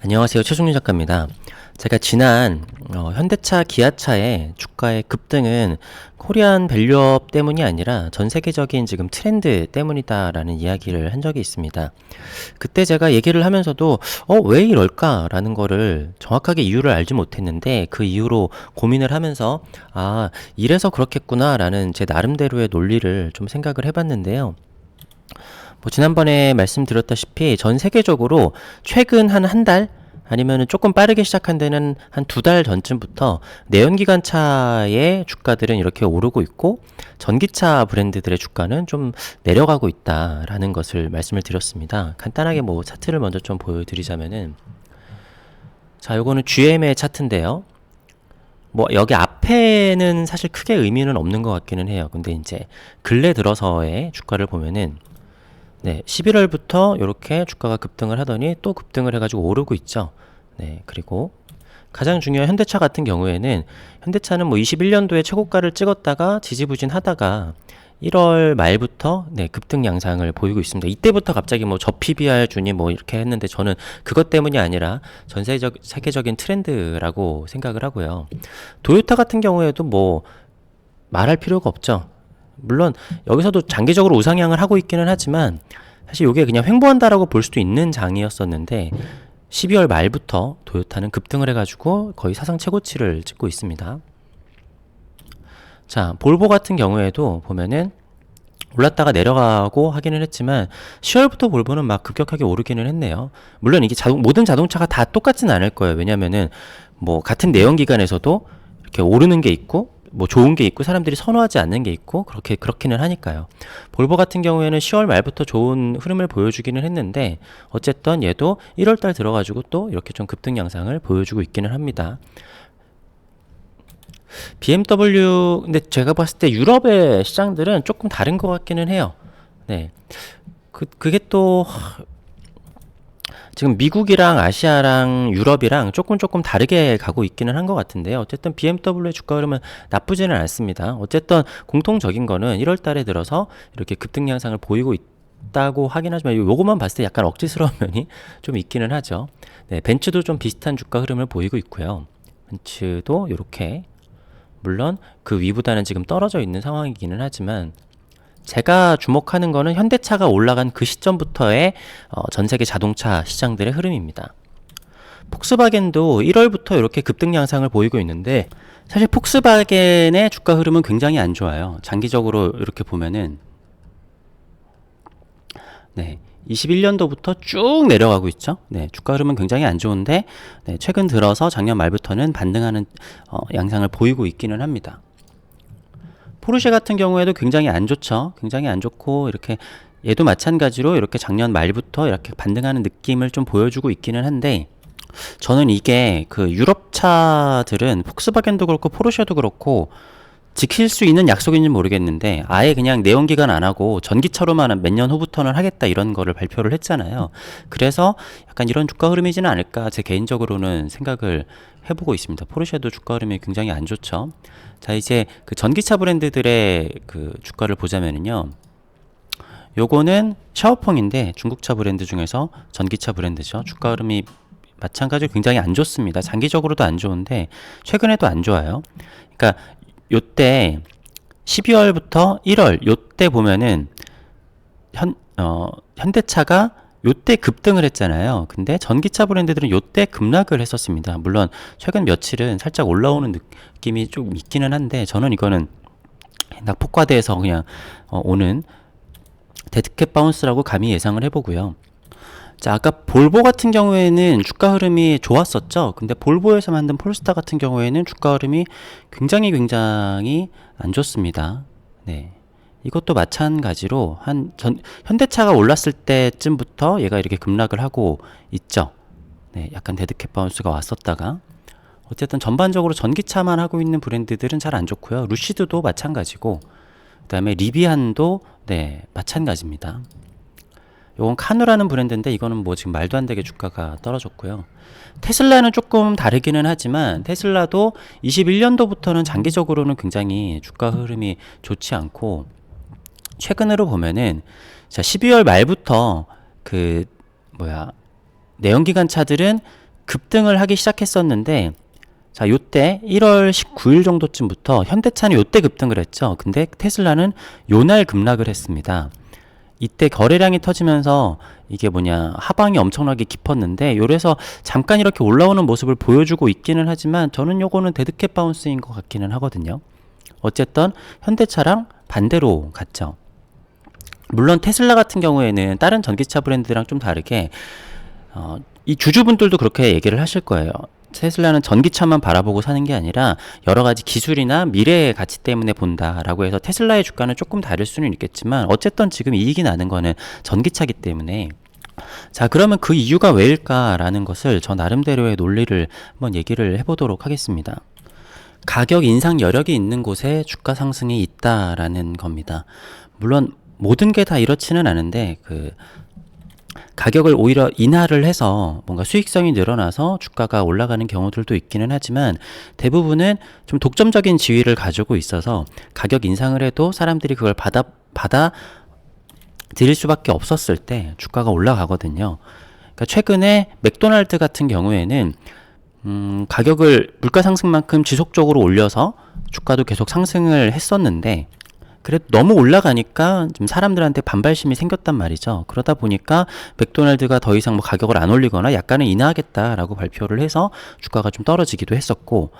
안녕하세요. 최종윤 작가입니다. 제가 지난 현대차, 기아차의 주가의 급등은 코리안 밸류업 때문이 아니라 전 세계적인 지금 트렌드 때문이다라는 이야기를 한 적이 있습니다. 그때 제가 얘기를 하면서도 왜 이럴까라는 거를 정확하게 이유를 알지 못했는데 그 이후로 고민을 하면서 이래서 그렇겠구나라는 제 나름대로의 논리를 좀 생각을 해봤는데요. 지난번에 말씀드렸다시피 전 세계적으로 최근 한 달? 아니면은 조금 빠르게 시작한 데는 한 두 달 전쯤부터 내연기관차의 주가들은 이렇게 오르고 있고 전기차 브랜드들의 주가는 좀 내려가고 있다라는 것을 말씀을 드렸습니다. 간단하게 차트를 먼저 좀 보여드리자면은 자, 요거는 GM의 차트인데요. 여기 앞에는 사실 크게 의미는 없는 것 같기는 해요. 근데 이제 근래 들어서의 주가를 보면은 11월부터 이렇게 주가가 급등을 하더니 또 급등을 해가지고 오르고 있죠. 그리고 가장 중요한 현대차 같은 경우에는 현대차는 21년도에 최고가를 찍었다가 지지부진하다가 1월 말부터 급등 양상을 보이고 있습니다. 이때부터 갑자기 저 PBR 준이 이렇게 했는데 저는 그것 때문이 아니라 전 세계적인 트렌드라고 생각을 하고요. 도요타 같은 경우에도 말할 필요가 없죠. 물론 여기서도 장기적으로 우상향을 하고 있기는 하지만 사실 이게 그냥 횡보한다라고 볼 수도 있는 장이었었는데 12월 말부터 도요타는 급등을 해가지고 거의 사상 최고치를 찍고 있습니다. 자, 볼보 같은 경우에도 보면은 올랐다가 내려가고 하기는 했지만 10월부터 볼보는 막 급격하게 오르기는 했네요. 물론 이게 모든 자동차가 다 똑같진 않을 거예요. 왜냐면은 같은 내연기관에서도 이렇게 오르는 게 있고 좋은 게 있고 사람들이 선호하지 않는 게 있고 그렇기는 하니까요. 볼보 같은 경우에는 10월 말부터 좋은 흐름을 보여주기는 했는데 어쨌든 얘도 1월 달 들어가지고 또 이렇게 좀 급등 양상을 보여주고 있기는 합니다. BMW 근데 제가 봤을 때 유럽의 시장들은 조금 다른 것 같기는 해요. 네. 그게 또 지금 미국이랑 아시아랑 유럽이랑 조금 다르게 가고 있기는 한 것 같은데요. 어쨌든 BMW의 주가 흐름은 나쁘지는 않습니다. 어쨌든 공통적인 거는 1월 달에 들어서 이렇게 급등 양상을 보이고 있다고 하긴 하지만 요것만 봤을 때 약간 억지스러운 면이 좀 있기는 하죠. 벤츠도 좀 비슷한 주가 흐름을 보이고 있고요. 벤츠도 이렇게 물론 그 위보다는 지금 떨어져 있는 상황이기는 하지만 제가 주목하는 거는 현대차가 올라간 그 시점부터의 전 세계 자동차 시장들의 흐름입니다. 폭스바겐도 1월부터 이렇게 급등 양상을 보이고 있는데 사실 폭스바겐의 주가 흐름은 굉장히 안 좋아요. 장기적으로 이렇게 보면은 21년도부터 쭉 내려가고 있죠. 주가 흐름은 굉장히 안 좋은데 최근 들어서 작년 말부터는 반등하는 양상을 보이고 있기는 합니다. 포르쉐 같은 경우에도 굉장히 안 좋죠. 굉장히 안 좋고 이렇게 얘도 마찬가지로 이렇게 작년 말부터 이렇게 반등하는 느낌을 좀 보여주고 있기는 한데 저는 이게 그 유럽 차들은 폭스바겐도 그렇고 포르쉐도 그렇고 지킬 수 있는 약속인지 모르겠는데 아예 그냥 내연기관 안 하고 전기차로만 몇 년 후부터는 하겠다 이런 거를 발표를 했잖아요. 그래서 약간 이런 주가 흐름이지는 않을까 제 개인적으로는 생각을 해보고 있습니다. 포르쉐도 주가 흐름이 굉장히 안 좋죠. 자, 이제 그 전기차 브랜드들의 그 주가를 보자면은요. 요거는 샤오펑인데 중국차 브랜드 중에서 전기차 브랜드죠. 주가 흐름이 마찬가지로 굉장히 안 좋습니다. 장기적으로도 안 좋은데 최근에도 안 좋아요. 그러니까 요때 12월부터 1월 요때 보면은 현대차가 요때 급등을 했잖아요. 근데 전기차 브랜드들은 요때 급락을 했었습니다. 물론 최근 며칠은 살짝 올라오는 느낌이 좀 있기는 한데 저는 이거는 낙폭과대에서 그냥 오는 데드캣 바운스라고 감히 예상을 해보고요. 자, 아까 볼보 같은 경우에는 주가 흐름이 좋았었죠. 근데 볼보에서 만든 폴스타 같은 경우에는 주가 흐름이 굉장히 안 좋습니다. 이것도 마찬가지로 현대차가 올랐을 때쯤부터 얘가 이렇게 급락을 하고 있죠. 약간 데드캣 바운스가 왔었다가 어쨌든 전반적으로 전기차만 하고 있는 브랜드들은 잘 안 좋고요. 루시드도 마찬가지고 그다음에 리비안도 마찬가지입니다. 요건 카누라는 브랜드인데 이거는 지금 말도 안 되게 주가가 떨어졌고요. 테슬라는 조금 다르기는 하지만 테슬라도 21년도부터는 장기적으로는 굉장히 주가 흐름이 좋지 않고 최근으로 보면은 자 12월 말부터 내연기관 차들은 급등을 하기 시작했었는데, 자, 요때 1월 19일 정도쯤부터 현대차는 요때 급등을 했죠. 근데 테슬라는 요날 급락을 했습니다. 이때 거래량이 터지면서 이게 하방이 엄청나게 깊었는데, 요래서 잠깐 이렇게 올라오는 모습을 보여주고 있기는 하지만 저는 요거는 데드캣 바운스인 것 같기는 하거든요. 어쨌든 현대차랑 반대로 갔죠. 물론 테슬라 같은 경우에는 다른 전기차 브랜드랑 좀 다르게 이 주주분들도 그렇게 얘기를 하실 거예요. 테슬라는 전기차만 바라보고 사는 게 아니라 여러 가지 기술이나 미래의 가치 때문에 본다라고 해서 테슬라의 주가는 조금 다를 수는 있겠지만 어쨌든 지금 이익이 나는 거는 전기차기 때문에, 자, 그러면 그 이유가 왜일까라는 것을 저 나름대로의 논리를 한번 얘기를 해보도록 하겠습니다. 가격 인상 여력이 있는 곳에 주가 상승이 있다라는 겁니다. 물론 모든 게 다 이렇지는 않은데 가격을 오히려 인하를 해서 뭔가 수익성이 늘어나서 주가가 올라가는 경우들도 있기는 하지만 대부분은 좀 독점적인 지위를 가지고 있어서 가격 인상을 해도 사람들이 그걸 받아 들일 수밖에 없었을 때 주가가 올라가거든요. 그러니까 최근에 맥도날드 같은 경우에는 가격을 물가 상승만큼 지속적으로 올려서 주가도 계속 상승을 했었는데, 그래도 너무 올라가니까 좀 사람들한테 반발심이 생겼단 말이죠. 그러다 보니까 맥도날드가 더 이상 가격을 안 올리거나 약간은 인하하겠다라고 발표를 해서 주가가 좀 떨어지기도 했었고,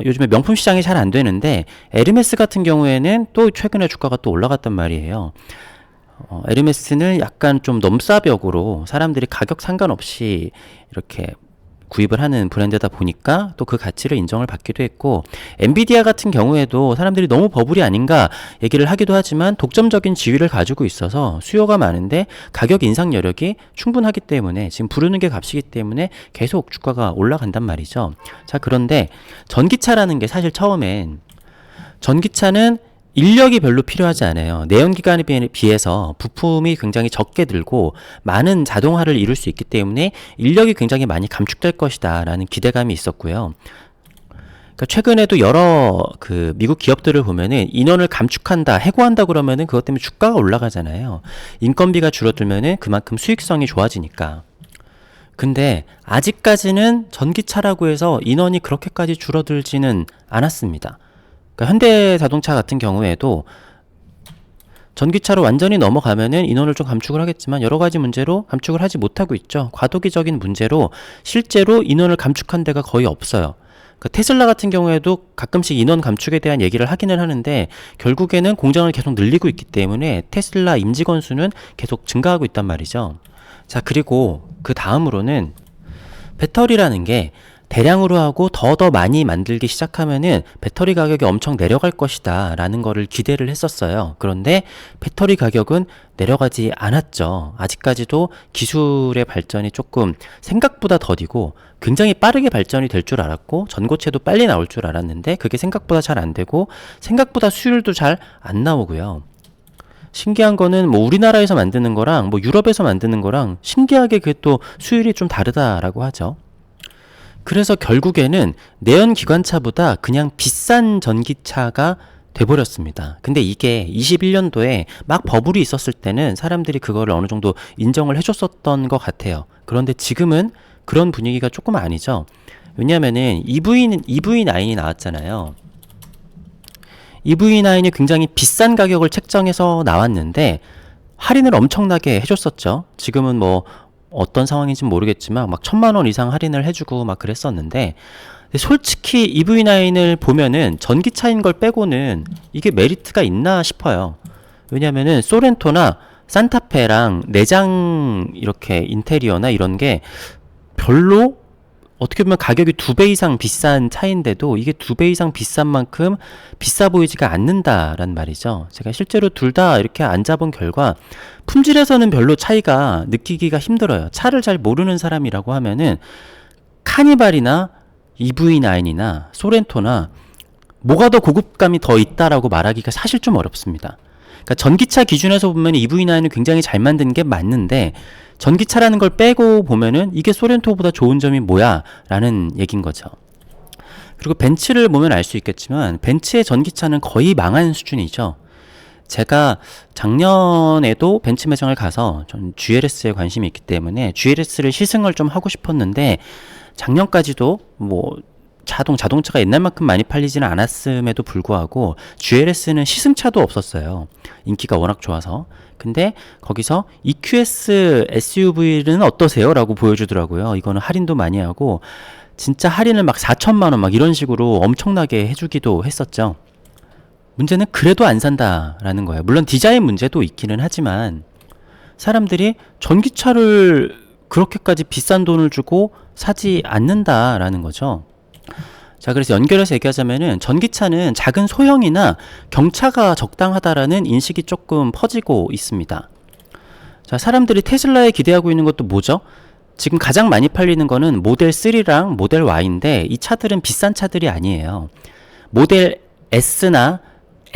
요즘에 명품 시장이 잘 안 되는데 에르메스 같은 경우에는 또 최근에 주가가 또 올라갔단 말이에요. 에르메스는 약간 좀 넘사벽으로 사람들이 가격 상관없이 이렇게 구입을 하는 브랜드다 보니까 또 그 가치를 인정을 받기도 했고, 엔비디아 같은 경우에도 사람들이 너무 버블이 아닌가 얘기를 하기도 하지만 독점적인 지위를 가지고 있어서 수요가 많은데 가격 인상 여력이 충분하기 때문에 지금 부르는 게 값이기 때문에 계속 주가가 올라간단 말이죠. 자, 그런데 전기차라는 게 사실 처음엔 전기차는 인력이 별로 필요하지 않아요. 내연기관에 비해서 부품이 굉장히 적게 들고 많은 자동화를 이룰 수 있기 때문에 인력이 굉장히 많이 감축될 것이다 라는 기대감이 있었고요. 그러니까 최근에도 여러 미국 기업들을 보면은 인원을 감축한다, 해고한다 그러면은 그것 때문에 주가가 올라가잖아요. 인건비가 줄어들면은 그만큼 수익성이 좋아지니까. 근데 아직까지는 전기차라고 해서 인원이 그렇게까지 줄어들지는 않았습니다. 그러니까 현대자동차 같은 경우에도 전기차로 완전히 넘어가면은 인원을 좀 감축을 하겠지만 여러 가지 문제로 감축을 하지 못하고 있죠. 과도기적인 문제로 실제로 인원을 감축한 데가 거의 없어요. 그러니까 테슬라 같은 경우에도 가끔씩 인원 감축에 대한 얘기를 하기는 하는데 결국에는 공장을 계속 늘리고 있기 때문에 테슬라 임직원 수는 계속 증가하고 있단 말이죠. 자, 그리고 그 다음으로는 배터리라는 게 대량으로 하고 더 많이 만들기 시작하면은 배터리 가격이 엄청 내려갈 것이다 라는 거를 기대를 했었어요. 그런데 배터리 가격은 내려가지 않았죠. 아직까지도 기술의 발전이 조금 생각보다 더디고 굉장히 빠르게 발전이 될 줄 알았고 전고체도 빨리 나올 줄 알았는데 그게 생각보다 잘 안 되고 생각보다 수율도 잘 안 나오고요. 신기한 거는 우리나라에서 만드는 거랑 유럽에서 만드는 거랑 신기하게 그게 또 수율이 좀 다르다라고 하죠. 그래서 결국에는 내연기관차보다 그냥 비싼 전기차가 돼버렸습니다. 근데 이게 21년도에 막 버블이 있었을 때는 사람들이 그거를 어느 정도 인정을 해줬었던 것 같아요. 그런데 지금은 그런 분위기가 조금 아니죠. 왜냐면은 EV9이 나왔잖아요. EV9이 굉장히 비싼 가격을 책정해서 나왔는데 할인을 엄청나게 해줬었죠. 지금은 어떤 상황인지 모르겠지만 1,000만 원 이상 할인을 해주고 그랬었는데, 솔직히 EV9을 보면은 전기차인 걸 빼고는 이게 메리트가 있나 싶어요. 왜냐면은 소렌토나 산타페랑 내장 이렇게 인테리어나 이런 게 별로 어떻게 보면 가격이 2배 이상 비싼 차인데도 이게 2배 이상 비싼 만큼 비싸 보이지가 않는다란 말이죠. 제가 실제로 둘 다 이렇게 앉아본 결과 품질에서는 별로 차이가 느끼기가 힘들어요. 차를 잘 모르는 사람이라고 하면은 카니발이나 EV9이나 소렌토나 뭐가 더 고급감이 더 있다라고 말하기가 사실 좀 어렵습니다. 그러니까 전기차 기준에서 보면 EV9은 굉장히 잘 만든 게 맞는데 전기차라는 걸 빼고 보면은 이게 소렌토보다 좋은 점이 뭐야? 라는 얘긴 거죠. 그리고 벤츠를 보면 알 수 있겠지만 벤츠의 전기차는 거의 망한 수준이죠. 제가 작년에도 벤츠 매장을 가서 전 GLS에 관심이 있기 때문에 GLS를 시승을 좀 하고 싶었는데 작년까지도 뭐 자동차가 옛날만큼 많이 팔리지는 않았음에도 불구하고 GLS는 시승차도 없었어요. 인기가 워낙 좋아서. 근데 거기서 EQS SUV는 어떠세요? 라고 보여주더라고요. 이거는 할인도 많이 하고 진짜 할인을 막 4천만 원 막 이런 식으로 엄청나게 해주기도 했었죠. 문제는 그래도 안 산다라는 거예요. 물론 디자인 문제도 있기는 하지만 사람들이 전기차를 그렇게까지 비싼 돈을 주고 사지 않는다라는 거죠. 자, 그래서 연결해서 얘기하자면은 전기차는 작은 소형이나 경차가 적당하다라는 인식이 조금 퍼지고 있습니다. 자, 사람들이 테슬라에 기대하고 있는 것도 뭐죠? 지금 가장 많이 팔리는 거는 모델 3랑 모델 Y인데 이 차들은 비싼 차들이 아니에요. 모델 S나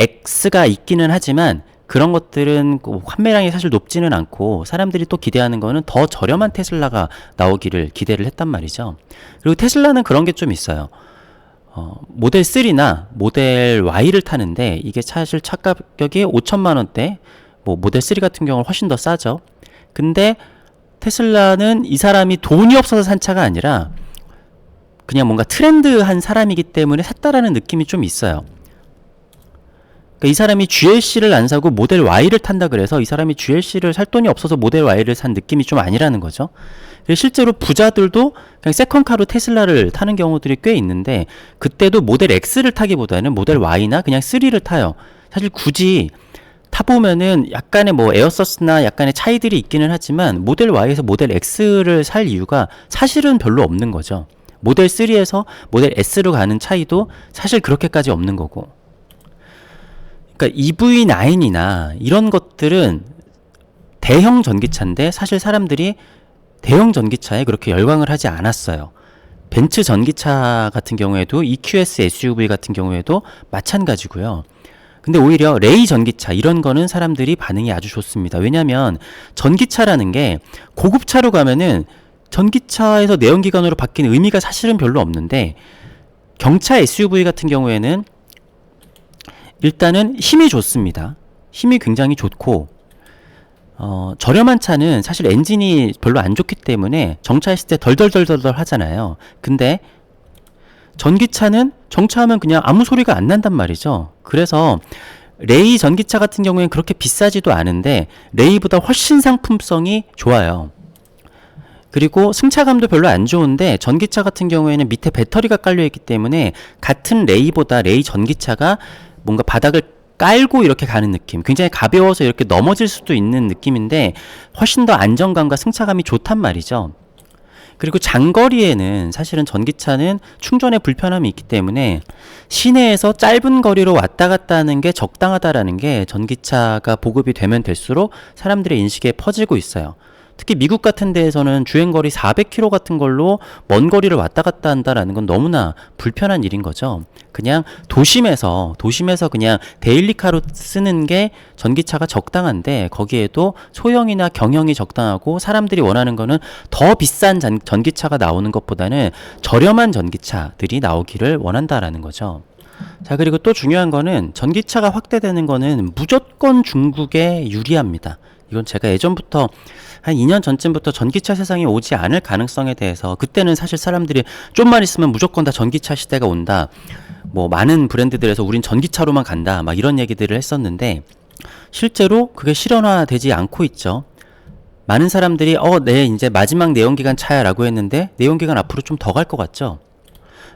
X가 있기는 하지만 그런 것들은 판매량이 사실 높지는 않고 사람들이 또 기대하는 거는 더 저렴한 테슬라가 나오기를 기대를 했단 말이죠. 그리고 테슬라는 그런 게 좀 있어요. 모델 3나 모델 Y를 타는데 이게 사실 차 가격이 5천만 원대, 뭐 모델 3 같은 경우는 훨씬 더 싸죠. 근데 테슬라는 이 사람이 돈이 없어서 산 차가 아니라 그냥 뭔가 트렌드한 사람이기 때문에 샀다라는 느낌이 좀 있어요. 그러니까 이 사람이 GLC를 안 사고 모델 Y를 탄다 그래서 이 사람이 GLC를 살 돈이 없어서 모델 Y를 산 느낌이 좀 아니라는 거죠. 실제로 부자들도 그냥 세컨카로 테슬라를 타는 경우들이 꽤 있는데 그때도 모델 X를 타기보다는 모델 Y나 그냥 3를 타요. 사실 굳이 타보면은 약간의 뭐 에어서스나 약간의 차이들이 있기는 하지만 모델 Y에서 모델 X를 살 이유가 사실은 별로 없는 거죠. 모델 3에서 모델 S로 가는 차이도 사실 그렇게까지 없는 거고. 그러니까 EV9이나 이런 것들은 대형 전기차인데 사실 사람들이 대형 전기차에 그렇게 열광을 하지 않았어요. 벤츠 전기차 같은 경우에도 EQS SUV 같은 경우에도 마찬가지고요. 근데 오히려 레이 전기차 이런 거는 사람들이 반응이 아주 좋습니다. 왜냐면 전기차라는 게 고급차로 가면은 전기차에서 내연기관으로 바뀌는 의미가 사실은 별로 없는데 경차 SUV 같은 경우에는 일단은 힘이 좋습니다. 힘이 굉장히 좋고 저렴한 차는 사실 엔진이 별로 안 좋기 때문에 정차했을 때 덜덜덜덜 하잖아요. 근데 전기차는 정차하면 그냥 아무 소리가 안 난단 말이죠. 그래서 레이 전기차 같은 경우에는 그렇게 비싸지도 않은데 레이보다 훨씬 상품성이 좋아요. 그리고 승차감도 별로 안 좋은데 전기차 같은 경우에는 밑에 배터리가 깔려있기 때문에 같은 레이보다 레이 전기차가 뭔가 바닥을 깔고 이렇게 가는 느낌, 굉장히 가벼워서 이렇게 넘어질 수도 있는 느낌인데 훨씬 더 안정감과 승차감이 좋단 말이죠. 그리고 장거리에는 사실은 전기차는 충전에 불편함이 있기 때문에 시내에서 짧은 거리로 왔다 갔다 하는 게 적당하다라는 게 전기차가 보급이 되면 될수록 사람들의 인식에 퍼지고 있어요. 특히 미국 같은 데에서는 주행거리 400km 같은 걸로 먼 거리를 왔다 갔다 한다라는 건 너무나 불편한 일인 거죠. 그냥 도심에서 그냥 데일리카로 쓰는 게 전기차가 적당한데 거기에도 소형이나 경형이 적당하고 사람들이 원하는 거는 더 비싼 전기차가 나오는 것보다는 저렴한 전기차들이 나오기를 원한다라는 거죠. 자, 그리고 또 중요한 거는 전기차가 확대되는 거는 무조건 중국에 유리합니다. 이건 제가 예전부터 한 2년 전쯤부터 전기차 세상이 오지 않을 가능성에 대해서 그때는 사실 사람들이 좀만 있으면 무조건 다 전기차 시대가 온다. 뭐 많은 브랜드들에서 우린 전기차로만 간다. 막 이런 얘기들을 했었는데 실제로 그게 실현화되지 않고 있죠. 많은 사람들이 네 이제 마지막 내연기관 차야 라고 했는데 내연기관 앞으로 좀 더 갈 것 같죠.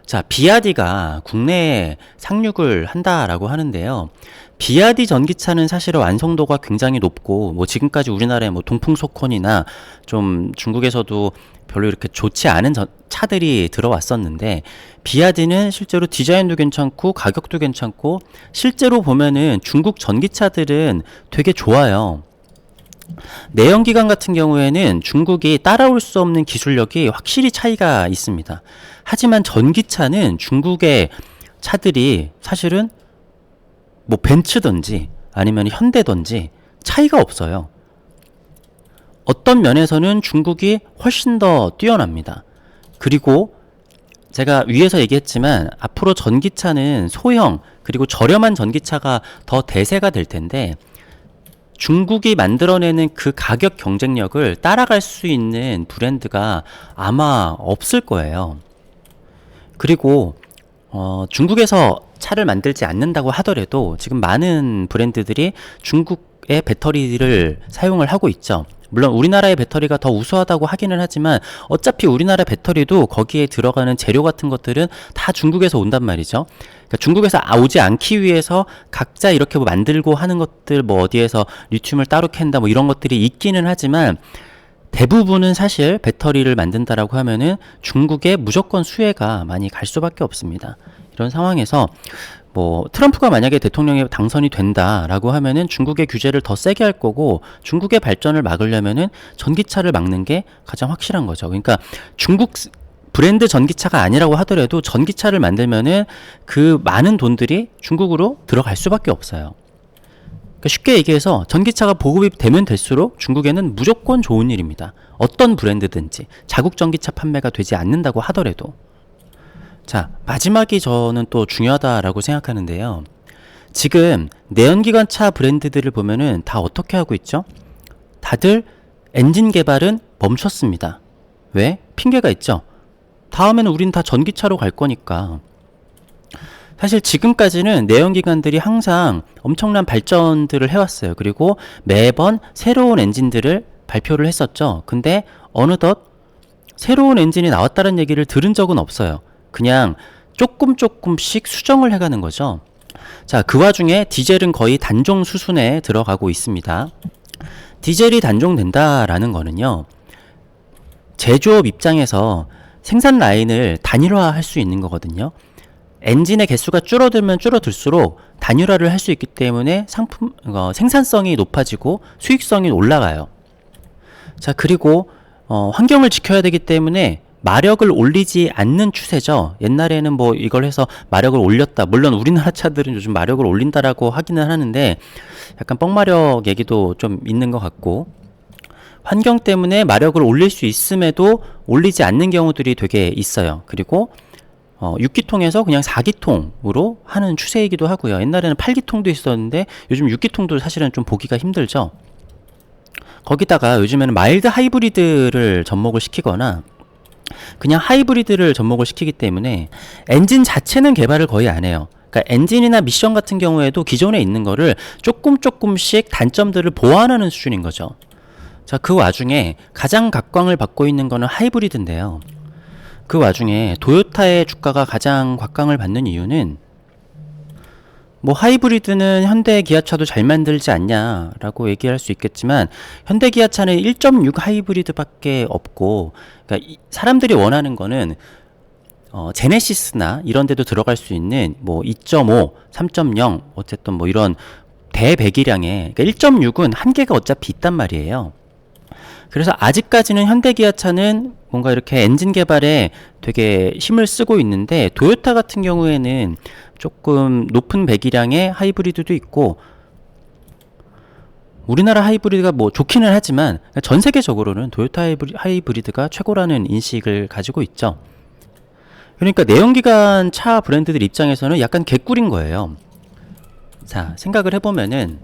자, 비아디가 국내에 상륙을 한다라고 하는데요. 비아디 전기차는 사실 완성도가 굉장히 높고 뭐 지금까지 우리나라에 뭐 동풍소콘이나 좀 중국에서도 별로 이렇게 좋지 않은 차들이 들어왔었는데 비아디는 실제로 디자인도 괜찮고 가격도 괜찮고 실제로 보면은 중국 전기차들은 되게 좋아요. 내연기관 같은 경우에는 중국이 따라올 수 없는 기술력이 확실히 차이가 있습니다. 하지만 전기차는 중국의 차들이 사실은 뭐 벤츠든지 아니면 현대든지 차이가 없어요. 어떤 면에서는 중국이 훨씬 더 뛰어납니다. 그리고 제가 위에서 얘기했지만 앞으로 전기차는 소형 그리고 저렴한 전기차가 더 대세가 될 텐데 중국이 만들어내는 그 가격 경쟁력을 따라갈 수 있는 브랜드가 아마 없을 거예요. 그리고 중국에서 차를 만들지 않는다고 하더라도 지금 많은 브랜드들이 중국의 배터리를 사용을 하고 있죠. 물론 우리나라의 배터리가 더 우수하다고 하기는 하지만 어차피 우리나라 배터리도 거기에 들어가는 재료 같은 것들은 다 중국에서 온단 말이죠. 그러니까 중국에서 오지 않기 위해서 각자 이렇게 뭐 만들고 하는 것들, 뭐 어디에서 리튬을 따로 캔다 뭐 이런 것들이 있기는 하지만 대부분은 사실 배터리를 만든다라고 하면은 중국에 무조건 수혜가 많이 갈 수밖에 없습니다. 이런 상황에서 뭐 트럼프가 만약에 대통령에 당선이 된다라고 하면은 중국의 규제를 더 세게 할 거고 중국의 발전을 막으려면은 전기차를 막는 게 가장 확실한 거죠. 그러니까 중국 브랜드 전기차가 아니라고 하더라도 전기차를 만들면은 그 많은 돈들이 중국으로 들어갈 수밖에 없어요. 그러니까 쉽게 얘기해서 전기차가 보급이 되면 될수록 중국에는 무조건 좋은 일입니다. 어떤 브랜드든지 자국 전기차 판매가 되지 않는다고 하더라도. 자, 마지막이 저는 또 중요하다라고 생각하는데요. 지금 내연기관차 브랜드들을 보면은 다 어떻게 하고 있죠? 다들 엔진 개발은 멈췄습니다. 왜? 핑계가 있죠. 다음에는 우린 다 전기차로 갈 거니까. 사실 지금까지는 내연기관들이 항상 엄청난 발전들을 해왔어요. 그리고 매번 새로운 엔진들을 발표를 했었죠. 근데 어느덧 새로운 엔진이 나왔다는 얘기를 들은 적은 없어요. 그냥 조금씩 수정을 해가는 거죠. 자, 그 와중에 디젤은 거의 단종 수순에 들어가고 있습니다. 디젤이 단종된다라는 거는요, 제조업 입장에서 생산 라인을 단일화할 수 있는 거거든요. 엔진의 개수가 줄어들면 줄어들수록 단일화를 할 수 있기 때문에 생산성이 높아지고 수익성이 올라가요. 자, 그리고 환경을 지켜야 되기 때문에 마력을 올리지 않는 추세죠. 옛날에는 뭐 이걸 해서 마력을 올렸다. 물론 우리나라 차들은 요즘 마력을 올린다라고 하기는 하는데 약간 뻥마력 얘기도 좀 있는 것 같고, 환경 때문에 마력을 올릴 수 있음에도 올리지 않는 경우들이 되게 있어요. 그리고 6기통에서 그냥 4기통으로 하는 추세이기도 하고요. 옛날에는 8기통도 있었는데 요즘 6기통도 사실은 좀 보기가 힘들죠. 거기다가 요즘에는 마일드 하이브리드를 접목을 시키거나 그냥 하이브리드를 접목을 시키기 때문에 엔진 자체는 개발을 거의 안 해요. 그러니까 엔진이나 미션 같은 경우에도 기존에 있는 거를 조금씩 단점들을 보완하는 수준인 거죠. 자, 그 와중에 가장 각광을 받고 있는 거는 하이브리드인데요. 그 와중에 도요타의 주가가 가장 각광을 받는 이유는 뭐 하이브리드는 현대 기아차도 잘 만들지 않냐라고 얘기할 수 있겠지만 현대 기아차는 1.6 하이브리드밖에 없고, 그러니까 사람들이 원하는 거는 제네시스나 이런 데도 들어갈 수 있는 뭐 2.5, 3.0 어쨌든 뭐 이런 대배기량의, 그러니까 1.6은 한계가 어차피 있단 말이에요. 그래서 아직까지는 현대 기아차는 뭔가 이렇게 엔진 개발에 되게 힘을 쓰고 있는데, 도요타 같은 경우에는 조금 높은 배기량의 하이브리드도 있고, 우리나라 하이브리드가 뭐 좋기는 하지만 전 세계적으로는 도요타 하이브리드가 최고라는 인식을 가지고 있죠. 그러니까 내연기관 차 브랜드들 입장에서는 약간 개꿀인 거예요. 자, 생각을 해보면은,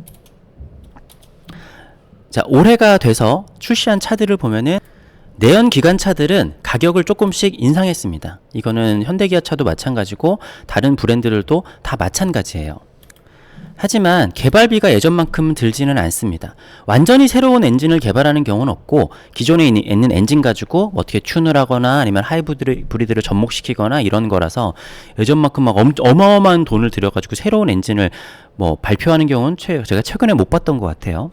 자, 올해가 돼서 출시한 차들을 보면은 내연기관 차들은 가격을 조금씩 인상했습니다. 이거는 현대기아차도 마찬가지고 다른 브랜드들도 다 마찬가지예요. 하지만 개발비가 예전만큼 들지는 않습니다. 완전히 새로운 엔진을 개발하는 경우는 없고, 기존에 있는 엔진 가지고 어떻게 튠을 하거나 아니면 하이브리드를 접목시키거나 이런 거라서 예전만큼 막 어마어마한 돈을 들여가지고 새로운 엔진을 뭐 발표하는 경우는 제가 최근에 못 봤던 것 같아요.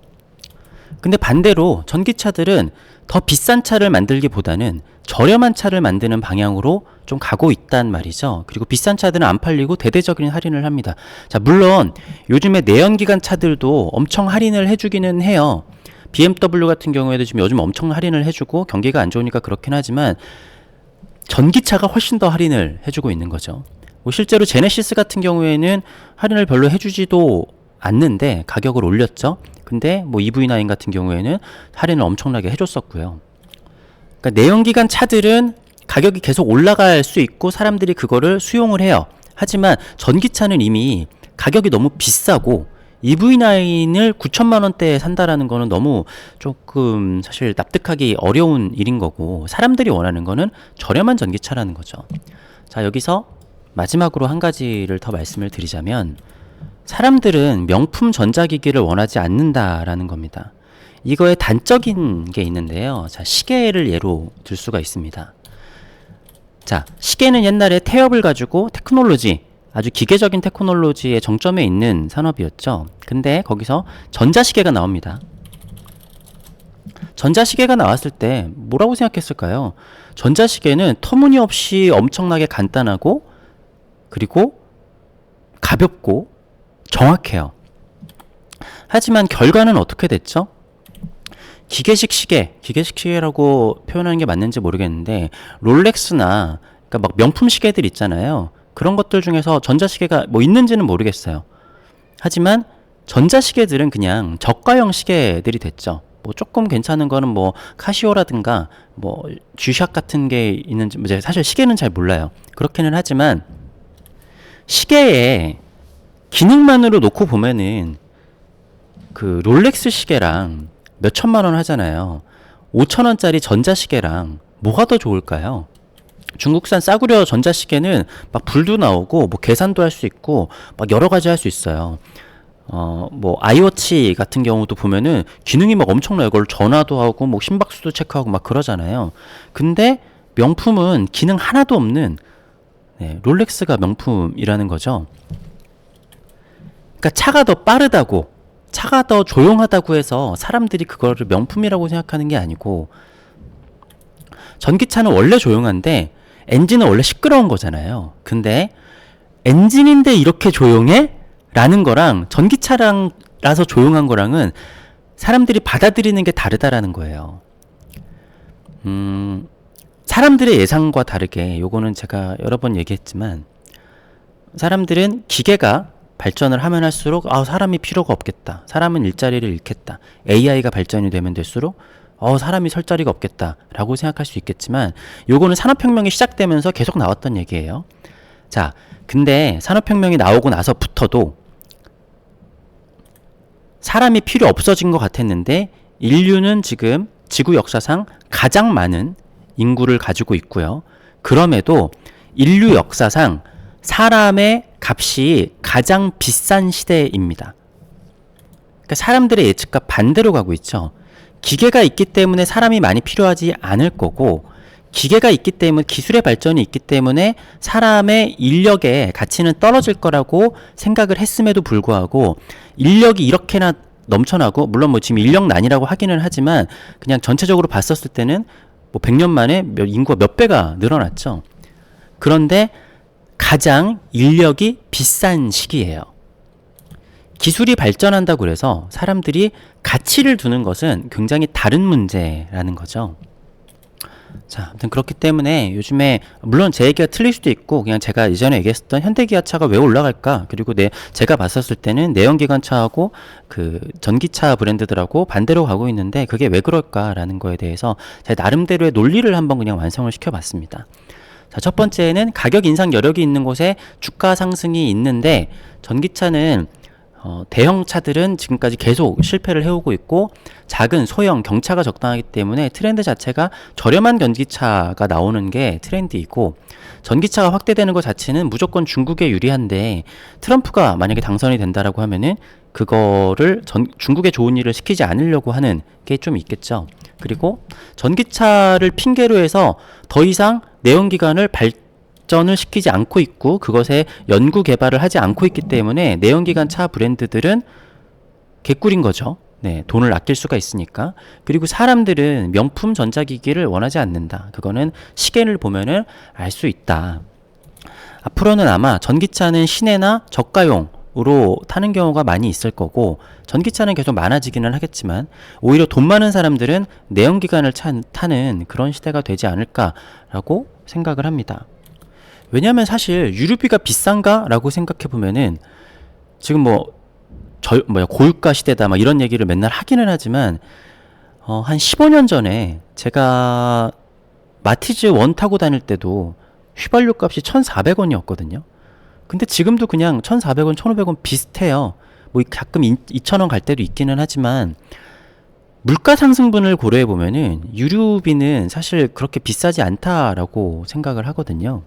근데 반대로 전기차들은 더 비싼 차를 만들기보다는 저렴한 차를 만드는 방향으로 좀 가고 있단 말이죠. 그리고 비싼 차들은 안 팔리고 대대적인 할인을 합니다. 자, 물론 요즘에 내연기관 차들도 엄청 할인을 해주기는 해요. BMW 같은 경우에도 지금 요즘 엄청 할인을 해주고, 경기가 안 좋으니까 그렇긴 하지만 전기차가 훨씬 더 할인을 해주고 있는 거죠. 뭐 실제로 제네시스 같은 경우에는 할인을 별로 해주지도 않는데 가격을 올렸죠. 근데 뭐 EV9 같은 경우에는 할인을 엄청나게 해줬었고요. 그러니까 내연기관 차들은 가격이 계속 올라갈 수 있고 사람들이 그거를 수용을 해요. 하지만 전기차는 이미 가격이 너무 비싸고 EV9을 9천만 원대에 산다라는 거는 너무 조금 사실 납득하기 어려운 일인 거고, 사람들이 원하는 거는 저렴한 전기차라는 거죠. 자, 여기서 마지막으로 한 가지를 더 말씀을 드리자면, 사람들은 명품 전자기기를 원하지 않는다라는 겁니다. 이거에 단적인 게 있는데요. 자, 시계를 예로 들 수가 있습니다. 자, 시계는 옛날에 태엽을 가지고 테크놀로지, 아주 기계적인 테크놀로지의 정점에 있는 산업이었죠. 근데 거기서 전자시계가 나옵니다. 전자시계가 나왔을 때 뭐라고 생각했을까요? 전자시계는 터무니없이 엄청나게 간단하고, 그리고 가볍고 정확해요. 하지만 결과는 어떻게 됐죠? 기계식 시계라고 표현하는 게 맞는지 모르겠는데, 롤렉스나 그러니까 막 명품 시계들 있잖아요. 그런 것들 중에서 전자시계가 뭐 있는지는 모르겠어요. 하지만 전자시계들은 그냥 저가형 시계들이 됐죠. 뭐 조금 괜찮은 거는 뭐 카시오라든가 뭐 G샥 같은 게 있는지, 사실 시계는 잘 몰라요. 그렇기는 하지만 시계의 기능만으로 놓고 보면은 그 롤렉스 시계랑 몇 천만 원 하잖아요. 5천 원짜리 전자시계랑 뭐가 더 좋을까요? 중국산 싸구려 전자시계는 막 불도 나오고 뭐 계산도 할 수 있고 막 여러 가지 할 수 있어요. 뭐 아이워치 같은 경우도 보면은 기능이 막 엄청나요. 이걸 전화도 하고 뭐 심박수도 체크하고 막 그러잖아요. 근데 명품은 기능 하나도 없는, 네, 롤렉스가 명품이라는 거죠. 그러니까 차가 더 빠르다고, 차가 더 조용하다고 해서 사람들이 그거를 명품이라고 생각하는 게 아니고, 전기차는 원래 조용한데 엔진은 원래 시끄러운 거잖아요. 근데 엔진인데 이렇게 조용해? 라는 거랑 전기차라서 조용한 거랑은 사람들이 받아들이는 게 다르다라는 거예요. 사람들의 예상과 다르게, 요거는 제가 여러 번 얘기했지만, 사람들은 기계가 발전을 하면 할수록 사람이 필요가 없겠다, 사람은 일자리를 잃겠다, AI가 발전이 되면 될수록 사람이 설 자리가 없겠다 라고 생각할 수 있겠지만, 요거는 산업혁명이 시작되면서 계속 나왔던 얘기예요. 자, 근데 산업혁명이 나오고 나서부터도 사람이 필요 없어진 것 같았는데, 인류는 지금 지구 역사상 가장 많은 인구를 가지고 있고요. 그럼에도 인류 역사상 사람의 값이 가장 비싼 시대입니다. 그러니까 사람들의 예측과 반대로 가고 있죠. 기계가 있기 때문에 사람이 많이 필요하지 않을 거고, 기계가 있기 때문에, 기술의 발전이 있기 때문에 사람의 인력의 가치는 떨어질 거라고 생각을 했음에도 불구하고 인력이 이렇게나 넘쳐나고, 물론 뭐 지금 인력난이라고 하기는 하지만 그냥 전체적으로 봤었을 때는 뭐 100년 만에 인구가 몇 배가 늘어났죠. 그런데 가장 인력이 비싼 시기예요. 기술이 발전한다고 그래서 사람들이 가치를 두는 것은 굉장히 다른 문제라는 거죠. 자, 아무튼 그렇기 때문에 요즘에, 물론 제 얘기가 틀릴 수도 있고, 그냥 제가 이전에 얘기했었던 현대기아차가 왜 올라갈까, 그리고 제가 봤었을 때는 내연기관차하고 그 전기차 브랜드들하고 반대로 가고 있는데 그게 왜 그럴까라는 거에 대해서 제 나름대로의 논리를 한번 그냥 완성을 시켜봤습니다. 자, 첫 번째는 가격 인상 여력이 있는 곳에 주가 상승이 있는데, 전기차는 대형 차들은 지금까지 계속 실패를 해오고 있고, 작은 소형 경차가 적당하기 때문에 트렌드 자체가 저렴한 전기차가 나오는 게 트렌드이고, 전기차가 확대되는 것 자체는 무조건 중국에 유리한데, 트럼프가 만약에 당선이 된다라고 하면은 그거를 중국에 좋은 일을 시키지 않으려고 하는 게 좀 있겠죠. 그리고 전기차를 핑계로 해서 더 이상 내연기관을 발전을 시키지 않고 있고, 그것에 연구 개발을 하지 않고 있기 때문에 내연기관 차 브랜드들은 개꿀인 거죠. 네, 돈을 아낄 수가 있으니까. 그리고 사람들은 명품 전자기기를 원하지 않는다. 그거는 시계를 보면은 알 수 있다. 앞으로는 아마 전기차는 시내나 저가용으로 타는 경우가 많이 있을 거고, 전기차는 계속 많아지기는 하겠지만 오히려 돈 많은 사람들은 내연기관을 타는 그런 시대가 되지 않을까라고 생각을 합니다. 왜냐하면 사실 유류비가 비싼가? 라고 생각해보면은 지금 고유가 시대다 막 이런 얘기를 맨날 하기는 하지만, 한 15년 전에 제가 마티즈 1 타고 다닐 때도 휘발유 값이 1,400원이었거든요. 근데 지금도 그냥 1,400원, 1,500원 비슷해요. 뭐 가끔 2,000원 갈 때도 있기는 하지만 물가 상승분을 고려해 보면은 유류비는 사실 그렇게 비싸지 않다라고 생각을 하거든요.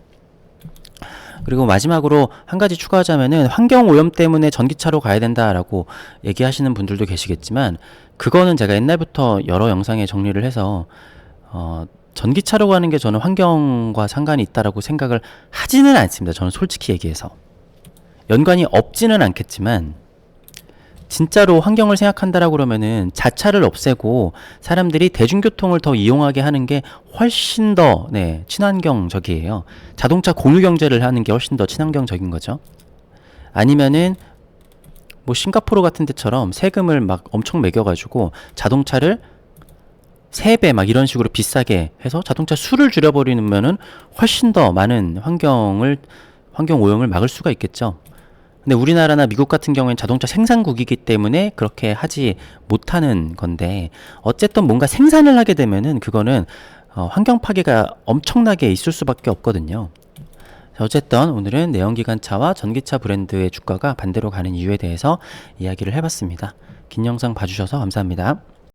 그리고 마지막으로 한 가지 추가하자면은 환경 오염 때문에 전기차로 가야 된다라고 얘기하시는 분들도 계시겠지만 그거는 제가 옛날부터 여러 영상에 정리를 해서 전기차로 가는 게 저는 환경과 상관이 있다라고 생각을 하지는 않습니다. 저는 솔직히 얘기해서 연관이 없지는 않겠지만 진짜로 환경을 생각한다라고 그러면은 자차를 없애고 사람들이 대중교통을 더 이용하게 하는 게 훨씬 더 친환경적이에요. 자동차 공유 경제를 하는 게 훨씬 더 친환경적인 거죠. 아니면은 뭐 싱가포르 같은 데처럼 세금을 막 엄청 매겨가지고 자동차를 3배 막 이런 식으로 비싸게 해서 자동차 수를 줄여버리면은 훨씬 더 많은 환경 오염을 막을 수가 있겠죠. 근데 우리나라나 미국 같은 경우에는 자동차 생산국이기 때문에 그렇게 하지 못하는 건데 어쨌든 뭔가 생산을 하게 되면은 그거는 환경 파괴가 엄청나게 있을 수밖에 없거든요. 자, 어쨌든 오늘은 내연기관차와 전기차 브랜드의 주가가 반대로 가는 이유에 대해서 이야기를 해봤습니다. 긴 영상 봐주셔서 감사합니다.